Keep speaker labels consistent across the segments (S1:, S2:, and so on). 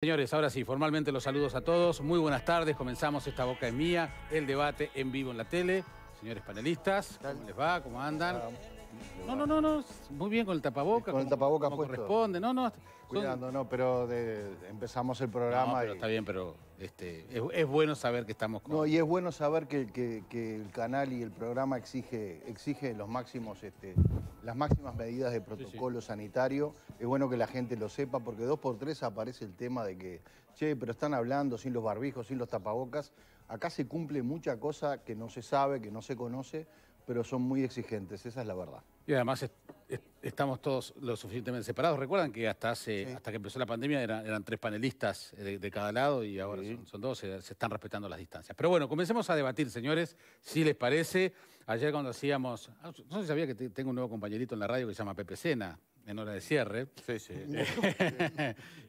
S1: Señores, ahora sí, formalmente los saludos a todos. Muy buenas tardes. Comenzamos Esta Boca es Mía, el debate en vivo en la tele. Señores panelistas, ¿cómo les va? ¿Cómo andan? No. Muy bien con el tapabocas.
S2: Con el tapabocas
S1: como
S2: puesto.
S1: Corresponde.
S2: Cuidando, no, pero empezamos el programa.
S1: No, pero está bien, pero es bueno saber que estamos con...
S2: No, y es bueno saber que el canal y el programa exige las máximas medidas de protocolo sanitario. Es bueno que la gente lo sepa, porque 2x3 aparece el tema de que, che, pero están hablando sin los barbijos, sin los tapabocas. Acá se cumple mucha cosa que no se sabe, que no se conoce, pero son muy exigentes, esa es la verdad.
S1: Y además estamos todos lo suficientemente separados. Recuerdan que hasta que empezó la pandemia eran 3 panelistas de cada lado y ahora son 2, se están respetando las distancias. Pero bueno, comencemos a debatir, señores, si les parece. Ayer cuando hacíamos... No sé si sabía que tengo un nuevo compañerito en la radio que se llama Pepe Sena, en hora de cierre.
S2: Sí.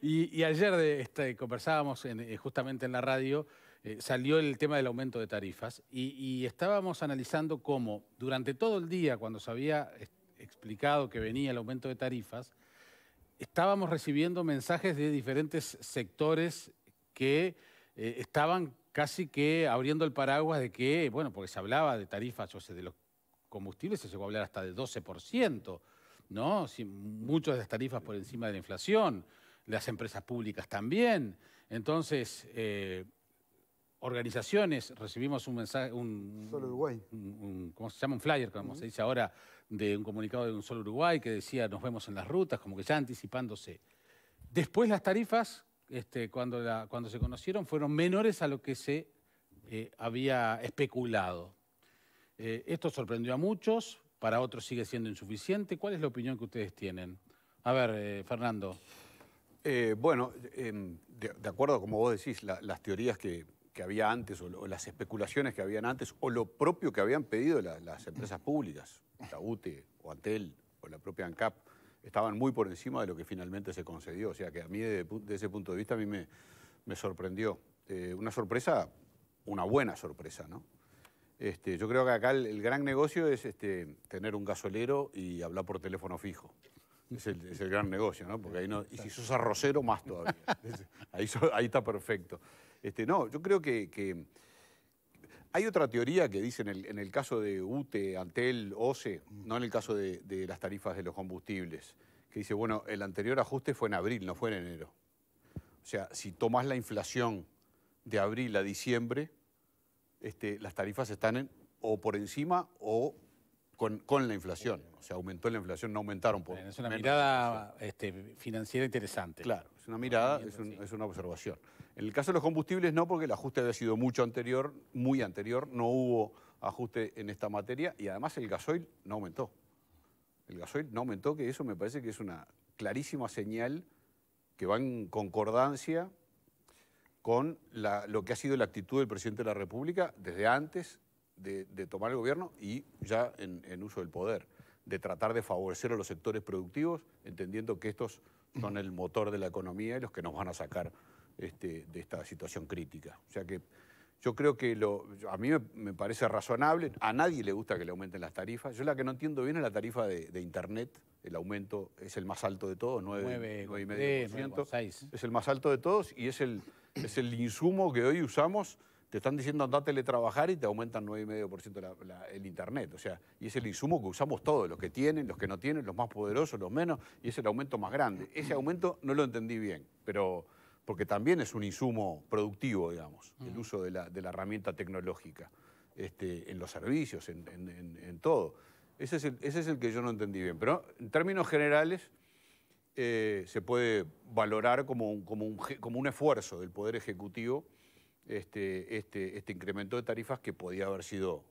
S1: y ayer conversábamos justamente en la radio. Salió el tema del aumento de tarifas y estábamos analizando cómo durante todo el día, cuando se había explicado que venía el aumento de tarifas, estábamos recibiendo mensajes de diferentes sectores que estaban casi que abriendo el paraguas de que, bueno, porque se hablaba de tarifas, de los combustibles se llegó a hablar hasta de 12%, ¿no? Muchas de las tarifas por encima de la inflación, las empresas públicas también. Entonces... organizaciones, recibimos un mensaje,
S2: Solo Uruguay.
S1: ¿Cómo se llama? Un flyer, como se dice ahora, de un comunicado de Un Solo Uruguay que decía nos vemos en las rutas, como que ya anticipándose. Después las tarifas, cuando se conocieron, fueron menores a lo que se había especulado. Esto sorprendió a muchos, para otros sigue siendo insuficiente. ¿Cuál es la opinión que ustedes tienen? A ver, Fernando.
S3: Bueno, de acuerdo, como vos decís, las teorías que había antes o las especulaciones que habían antes o lo propio que habían pedido las empresas públicas, la UTE o Antel o la propia ANCAP, estaban muy por encima de lo que finalmente se concedió. O sea que a mí, de ese punto de vista, a mí me sorprendió. Una sorpresa, una buena sorpresa, ¿no? Yo creo que acá el gran negocio es tener un gasolero y hablar por teléfono fijo. Es el gran negocio, ¿no? Porque ahí no, y si sos arrocero, más todavía. Ahí está perfecto. No, yo creo que hay otra teoría que dice en el caso de UTE, Antel, OCE, no en el caso de las tarifas de los combustibles, que dice, bueno, el anterior ajuste fue en abril, no fue en enero. O sea, si tomás la inflación de abril a diciembre, las tarifas están o por encima o con la inflación. O sea, aumentó la inflación, no aumentaron por...
S1: Es una mirada financiera interesante.
S3: Claro, es una mirada, es una observación. En el caso de los combustibles no, porque el ajuste había sido mucho anterior, muy anterior, no hubo ajuste en esta materia y además el gasoil no aumentó. El gasoil no aumentó, que eso me parece que es una clarísima señal que va en concordancia con lo que ha sido la actitud del presidente de la República desde antes de tomar el gobierno y ya en uso del poder, de tratar de favorecer a los sectores productivos, entendiendo que estos son el motor de la economía y los que nos van a sacar de esta situación crítica. O sea que yo creo que a mí me parece razonable, a nadie le gusta que le aumenten las tarifas. Yo la que no entiendo bien es la tarifa de Internet, el aumento es el más alto de todos, 9,5%. Es el más alto de todos y es el insumo que hoy usamos. Te están diciendo andá a teletrabajar y te aumentan 9,5% el Internet. O sea, y es el insumo que usamos todos, los que tienen, los que no tienen, los más poderosos, los menos, y es el aumento más grande. Ese aumento no lo entendí bien, pero porque también es un insumo productivo, digamos, el uso de la herramienta tecnológica en los servicios, en todo. Ese es el que yo no entendí bien. Pero en términos generales se puede valorar como un esfuerzo del Poder Ejecutivo este incremento de tarifas que podía haber sido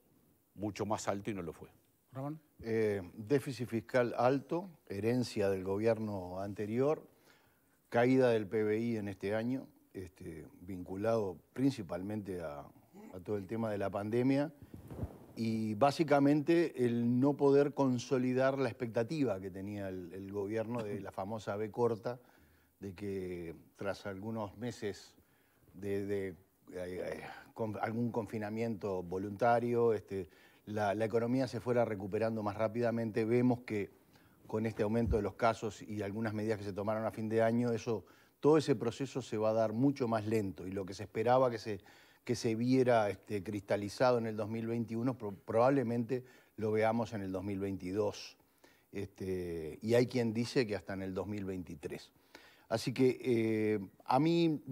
S3: mucho más alto y no lo fue.
S1: Ramón.
S2: Déficit fiscal alto, herencia del gobierno anterior, caída del PBI en este año, vinculado principalmente a todo el tema de la pandemia y básicamente el no poder consolidar la expectativa que tenía el gobierno de la famosa B corta, de que tras algunos meses con algún confinamiento voluntario, la economía se fuera recuperando más rápidamente. Vemos que con este aumento de los casos y algunas medidas que se tomaron a fin de año, eso todo ese proceso se va a dar mucho más lento y lo que se esperaba que se viera cristalizado en el 2021 probablemente lo veamos en el 2022. Y hay quien dice que hasta en el 2023. Así que a mí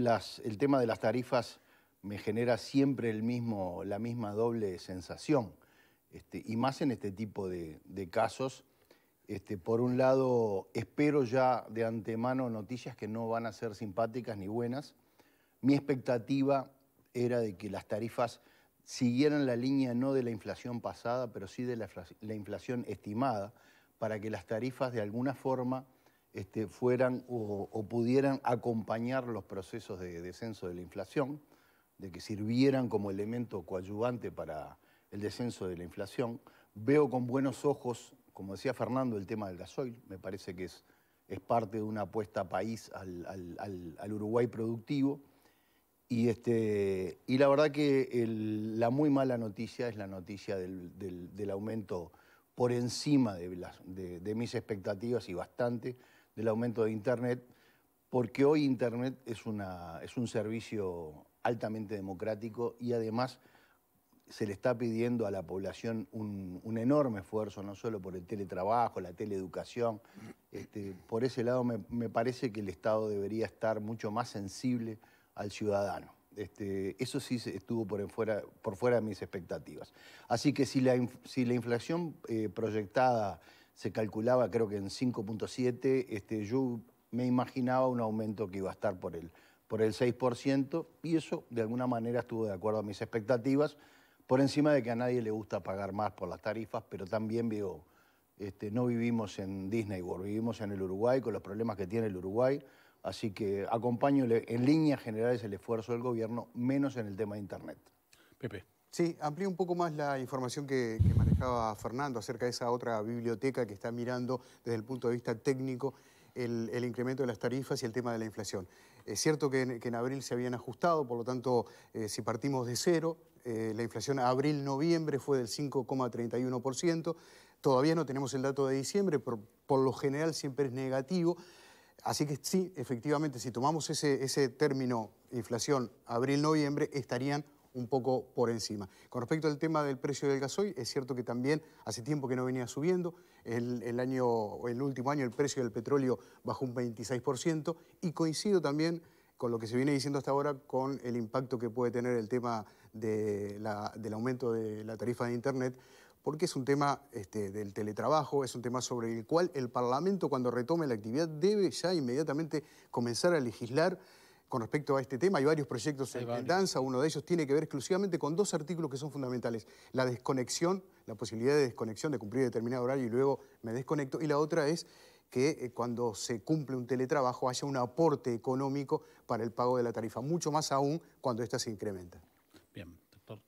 S2: el tema de las tarifas me genera siempre la misma doble sensación, y más en este tipo de casos. Por un lado, espero ya de antemano noticias que no van a ser simpáticas ni buenas. Mi expectativa era de que las tarifas siguieran la línea no de la inflación pasada, pero sí de la inflación estimada, para que las tarifas de alguna forma fueran o pudieran acompañar los procesos de descenso de la inflación, de que sirvieran como elemento coadyuvante para el descenso de la inflación. Veo con buenos ojos, como decía Fernando, el tema del gasoil. Me parece que es parte de una apuesta país al Uruguay productivo. Y la verdad que la muy mala noticia es la noticia del aumento por encima de mis expectativas y bastante del aumento de Internet, porque hoy Internet es un servicio altamente democrático y además se le está pidiendo a la población un enorme esfuerzo, no solo por el teletrabajo, la teleeducación. Por ese lado me parece que el Estado debería estar mucho más sensible al ciudadano. Eso sí estuvo por fuera de mis expectativas. Así que si la inflación proyectada se calculaba creo que en 5.7, yo me imaginaba un aumento que iba a estar por el 6%, y eso de alguna manera estuvo de acuerdo a mis expectativas, por encima de que a nadie le gusta pagar más por las tarifas, pero también veo, no vivimos en Disney World, vivimos en el Uruguay con los problemas que tiene el Uruguay. Así que acompaño en líneas generales el esfuerzo del gobierno, menos en el tema de Internet.
S1: Pepe.
S4: Sí, amplío un poco más la información que manejaba Fernando acerca de esa otra biblioteca que está mirando desde el punto de vista técnico el incremento de las tarifas y el tema de la inflación. Es cierto que en abril se habían ajustado, por lo tanto, si partimos de cero, la inflación abril-noviembre fue del 5,31%. Todavía no tenemos el dato de diciembre, por lo general siempre es negativo. Así que sí, efectivamente, si tomamos ese término inflación abril-noviembre, estarían un poco por encima. Con respecto al tema del precio del gasoil, es cierto que también hace tiempo que no venía subiendo. El último año el precio del petróleo bajó un 26%, y coincido también con lo que se viene diciendo hasta ahora con el impacto que puede tener el tema del aumento de la tarifa de Internet, porque es un tema del teletrabajo, es un tema sobre el cual el Parlamento, cuando retome la actividad, debe ya inmediatamente comenzar a legislar con respecto a este tema. Hay varios proyectos en danza, uno de ellos tiene que ver exclusivamente con dos artículos que son fundamentales: la desconexión, la posibilidad de desconexión, de cumplir determinado horario y luego me desconecto, y la otra es que cuando se cumple un teletrabajo haya un aporte económico para el pago de la tarifa, mucho más aún cuando ésta se incrementa.
S1: Bien, doctor.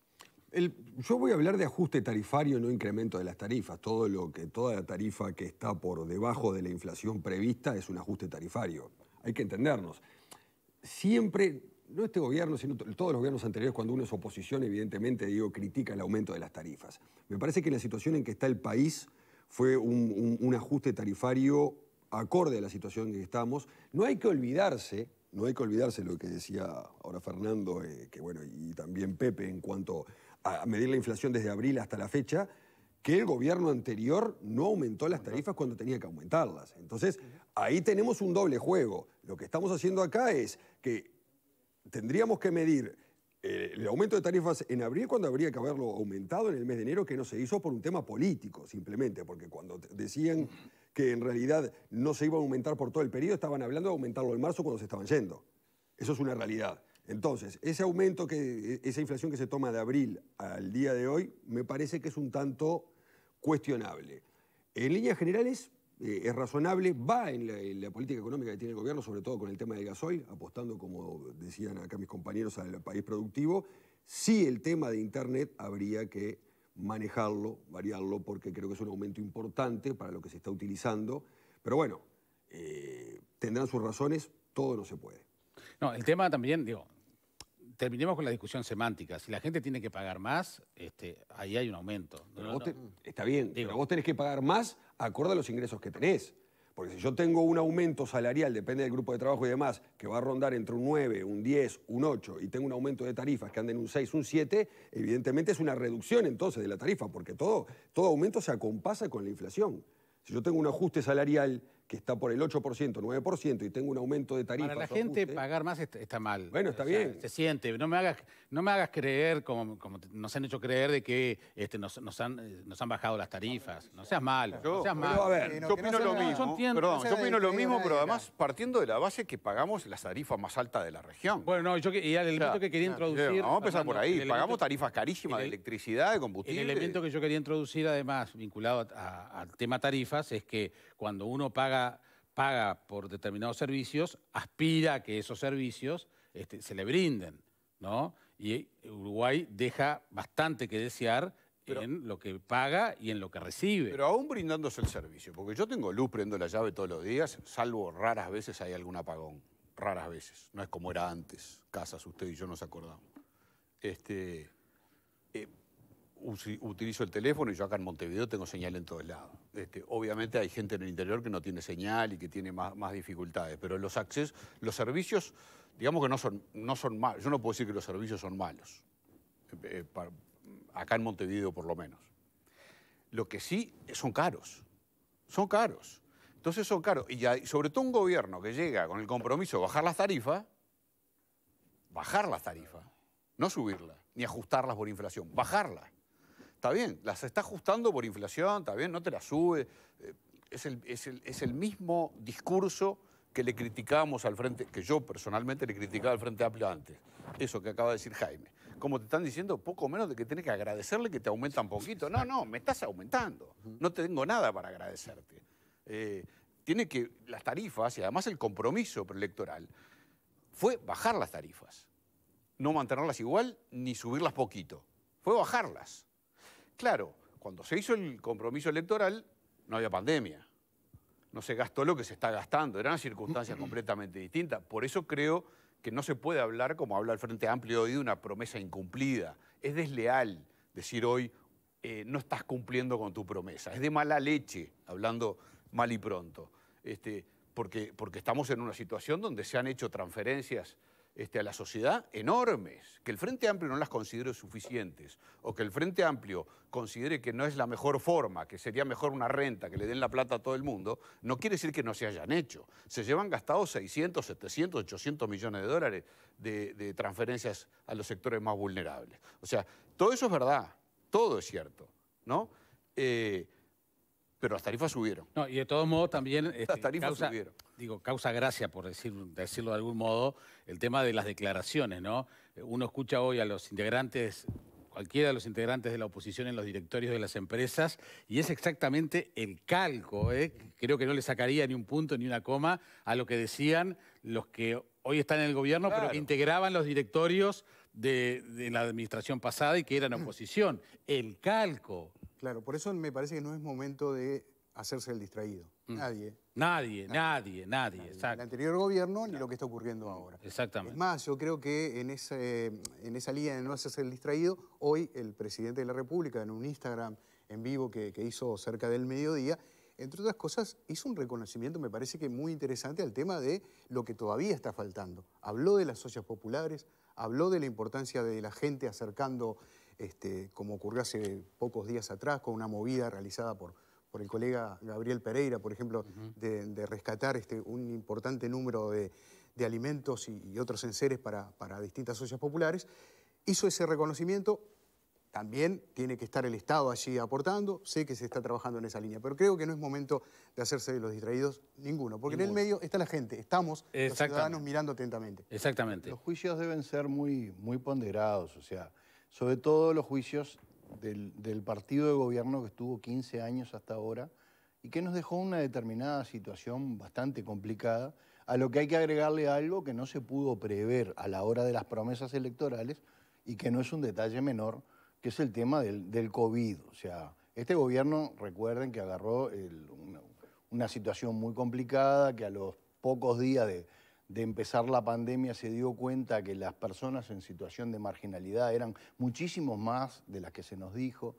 S5: Yo voy a hablar de ajuste tarifario, no incremento de las tarifas. Toda la tarifa que está por debajo de la inflación prevista es un ajuste tarifario. Hay que entendernos. Siempre, no este gobierno, sino todos los gobiernos anteriores, cuando uno es oposición, evidentemente, critica el aumento de las tarifas. Me parece que la situación en que está el país fue un ajuste tarifario acorde a la situación en que estamos. No hay que olvidarse lo que decía ahora Fernando, y también Pepe, en cuanto a medir la inflación desde abril hasta la fecha, que el gobierno anterior no aumentó las tarifas cuando tenía que aumentarlas. Entonces, ahí tenemos un doble juego. Lo que estamos haciendo acá es que tendríamos que medir el aumento de tarifas en abril cuando habría que haberlo aumentado en el mes de enero, que no se hizo por un tema político, simplemente, porque cuando decían que en realidad no se iba a aumentar por todo el periodo, estaban hablando de aumentarlo en marzo cuando se estaban yendo. Eso es una realidad. Entonces, ese aumento, esa inflación que se toma de abril al día de hoy, me parece que es un tanto cuestionable. En líneas generales, es razonable, va en la política económica que tiene el gobierno, sobre todo con el tema del gasoil, apostando, como decían acá mis compañeros, al país productivo. Sí, el tema de Internet habría que manejarlo, variarlo, porque creo que es un aumento importante para lo que se está utilizando. Pero bueno, tendrán sus razones, todo no se puede.
S1: No, el tema también, terminemos con la discusión semántica. Si la gente tiene que pagar más, ahí hay un aumento.
S5: Pero está bien, pero vos tenés que pagar más acorde a los ingresos que tenés. Porque si yo tengo un aumento salarial, depende del grupo de trabajo y demás, que va a rondar entre un 9, un 10, un 8, y tengo un aumento de tarifas que anda en un 6, un 7, evidentemente es una reducción entonces de la tarifa, porque todo aumento se acompasa con la inflación. Si yo tengo un ajuste salarial que está por el 8%, 9%, y tengo un aumento de tarifas...
S1: Para la gente pagar más está mal.
S5: Bueno, está bien.
S1: Se siente. No me hagas creer, como nos han hecho creer, de que nos han bajado las tarifas. No seas malo. No seas malo.
S5: A ver,
S3: Yo opino lo mismo. Perdón, yo opino lo mismo, pero además partiendo de la base que pagamos las tarifas más altas de la región.
S1: Bueno, no, y el elemento que quería introducir...
S3: Vamos a empezar por ahí.
S1: Fernando,
S3: Pagamos tarifas carísimas de electricidad, de combustible.
S1: El elemento que yo quería introducir, además, vinculado al tema tarifas, es que cuando uno paga por determinados servicios, aspira a que esos servicios se le brinden, ¿no? Y Uruguay deja bastante que desear en lo que paga y en lo que recibe.
S3: Pero aún brindándose el servicio, porque yo tengo luz, prendo la llave todos los días, salvo raras veces hay algún apagón, raras veces, no es como era antes, Casas, usted y yo nos acordamos. Utilizo el teléfono y yo acá en Montevideo tengo señal en todos lados. Obviamente hay gente en el interior que no tiene señal y que tiene más dificultades, pero los servicios, digamos que no son malos. Yo no puedo decir que los servicios son malos, acá en Montevideo por lo menos. Lo que sí son caros, Entonces son caros. Y sobre todo un gobierno que llega con el compromiso de bajar las tarifas, no subirlas, ni ajustarlas por inflación, bajarlas. Está bien, las está ajustando por inflación, está bien, no te las sube. Es el mismo discurso que le criticábamos al Frente, que yo personalmente le criticaba al Frente Amplio antes. Eso que acaba de decir Jaime. Como te están diciendo, poco menos de que tenés que agradecerle que te aumentan poquito. No, me estás aumentando. No te tengo nada para agradecerte. Las tarifas, y además el compromiso preelectoral, fue bajar las tarifas. No mantenerlas igual ni subirlas poquito. Fue bajarlas. Claro, cuando se hizo el compromiso electoral, no había pandemia. No se gastó lo que se está gastando. Eran circunstancias completamente distintas. Por eso creo que no se puede hablar, como habla el Frente Amplio hoy, de una promesa incumplida. Es desleal decir hoy, no estás cumpliendo con tu promesa. Es de mala leche, hablando mal y pronto. Porque estamos en una situación donde se han hecho transferencias a la sociedad enormes, que el Frente Amplio no las considere suficientes, o que el Frente Amplio considere que no es la mejor forma, que sería mejor una renta, que le den la plata a todo el mundo, no quiere decir que no se hayan hecho. Se llevan gastados 600, 700, 800 millones de dólares de transferencias a los sectores más vulnerables. O sea, todo eso es verdad, todo es cierto, ¿no? Pero las tarifas subieron.
S1: No, y de todos modos también
S3: las tarifas subieron.
S1: Causa gracia, por decirlo de algún modo, el tema de las declaraciones, ¿no? Uno escucha hoy a los integrantes, cualquiera de los integrantes de la oposición en los directorios de las empresas, y es exactamente el calco, ¿eh? Creo que no le sacaría ni un punto ni una coma a lo que decían los que hoy están en el gobierno, claro, pero que integraban los directorios de la administración pasada y que eran oposición. El calco.
S4: Claro, por eso me parece que no es momento de hacerse el distraído. Nadie.
S1: Nadie, exacto.
S4: El anterior gobierno ni lo que está ocurriendo ahora.
S1: Exactamente.
S4: Es más, yo creo que en esa línea de no hacerse el distraído, hoy el presidente de la República, en un Instagram en vivo que hizo cerca del mediodía, entre otras cosas, hizo un reconocimiento, me parece que muy interesante, al tema de lo que todavía está faltando. Habló de las ollas populares, habló de la importancia de la gente acercando, como ocurrió hace pocos días atrás, con una movida realizada por el colega Gabriel Pereira, por ejemplo, de rescatar un importante número de alimentos y otros enseres para distintas ollas populares. Hizo ese reconocimiento. También tiene que estar el Estado allí aportando. Sé que se está trabajando en esa línea, pero creo que no es momento de hacerse de los distraídos ninguno, porque en el medio está la gente, estamos los ciudadanos mirando atentamente.
S1: Exactamente.
S2: Los juicios deben ser muy, muy ponderados, o sea, sobre todo los juicios del partido de gobierno que estuvo 15 años hasta ahora y que nos dejó una determinada situación bastante complicada, a lo que hay que agregarle algo que no se pudo prever a la hora de las promesas electorales y que no es un detalle menor, que es el tema del COVID. O sea, este gobierno, recuerden que agarró una situación muy complicada, que a los pocos días de empezar la pandemia se dio cuenta que las personas en situación de marginalidad eran muchísimos más de las que se nos dijo.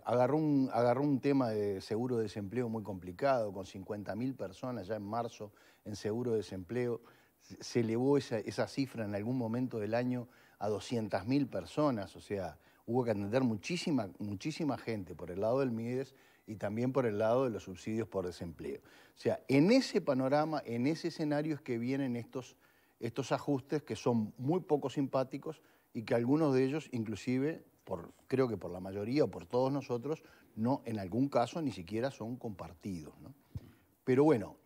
S2: agarró un tema de seguro de desempleo muy complicado, con 50.000 personas ya en marzo en seguro de desempleo. Se elevó esa cifra en algún momento del año a 200.000 personas, o sea, hubo que atender muchísima gente por el lado del MIDES y también por el lado de los subsidios por desempleo. O sea, en ese panorama, en ese escenario es que vienen estos ajustes que son muy poco simpáticos y que algunos de ellos, inclusive, creo que por la mayoría o por todos nosotros, no, en algún caso ni siquiera son compartidos, ¿no? Pero bueno,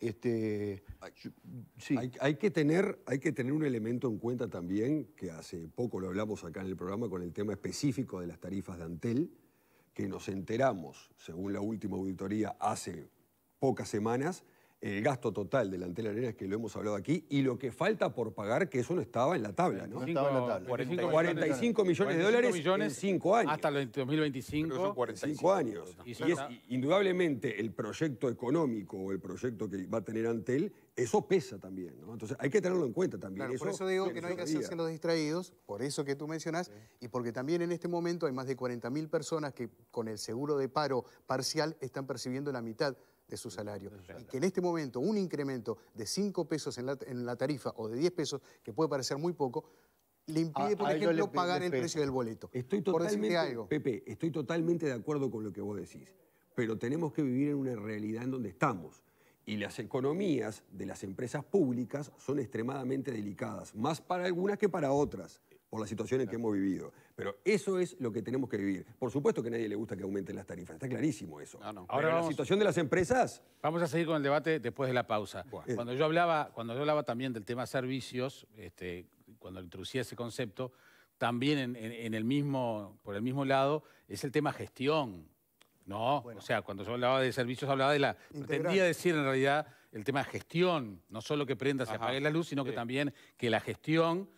S2: sí.
S5: Hay que tener un elemento en cuenta también, que hace poco lo hablamos acá en el programa con el tema específico de las tarifas de Antel, que nos enteramos, según la última auditoría hace pocas semanas, el gasto total de la Antel Arena, que lo hemos hablado aquí, y lo que falta por pagar, que eso no estaba en la tabla, ¿no?
S2: No estaba en la tabla.
S5: 45 millones de dólares en 5 años.
S1: Hasta el 2025.
S3: Pero son
S5: 45 años.
S1: Y
S5: Y es indudablemente el proyecto económico o el proyecto que va a tener Antel, eso pesa también, ¿no? Entonces hay que tenerlo en cuenta también.
S4: Claro, por eso digo que no hay que hacerse los distraídos, por eso que tú mencionás, y porque también en este momento hay más de 40.000 personas que con el seguro de paro parcial están percibiendo la mitad de su salario. Y que en este momento un incremento de 5 pesos en la tarifa o de 10 pesos, que puede parecer muy poco, le impide, por ejemplo, pagar el precio del boleto.
S5: Pepe, estoy totalmente de acuerdo con lo que vos decís, pero tenemos que vivir en una realidad en donde estamos. Y las economías de las empresas públicas son extremadamente delicadas, más para algunas que para otras, por la situación en que hemos vivido. Pero eso es lo que tenemos que vivir. Por supuesto que a nadie le gusta que aumenten las tarifas, está clarísimo eso.
S1: Ahora
S5: la situación de las empresas...
S1: Vamos a seguir con el debate después de la pausa. Cuando yo hablaba también del tema servicios, cuando introducía ese concepto, también por el mismo lado, es el tema gestión. No, o sea, cuando yo hablaba de servicios, hablaba de pretendía decir en realidad el tema gestión, no solo que prenda, se apague la luz, sino que también que la gestión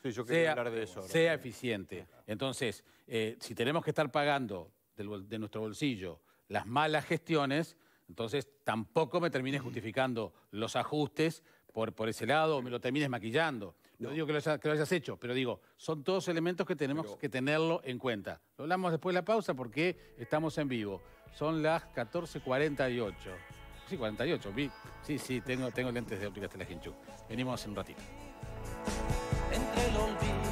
S1: sea eficiente. Entonces, si tenemos que estar pagando de nuestro bolsillo las malas gestiones, entonces tampoco me termines justificando los ajustes por ese lado o me lo termines maquillando. No digo que lo hayas hecho, pero digo, son todos elementos que tenemos que tenerlo en cuenta. Lo hablamos después de la pausa porque estamos en vivo. Son las 14:48. Sí, 48. Sí, tengo lentes de óptica Telehinchuk. Venimos en un ratito.
S6: Entre el olvido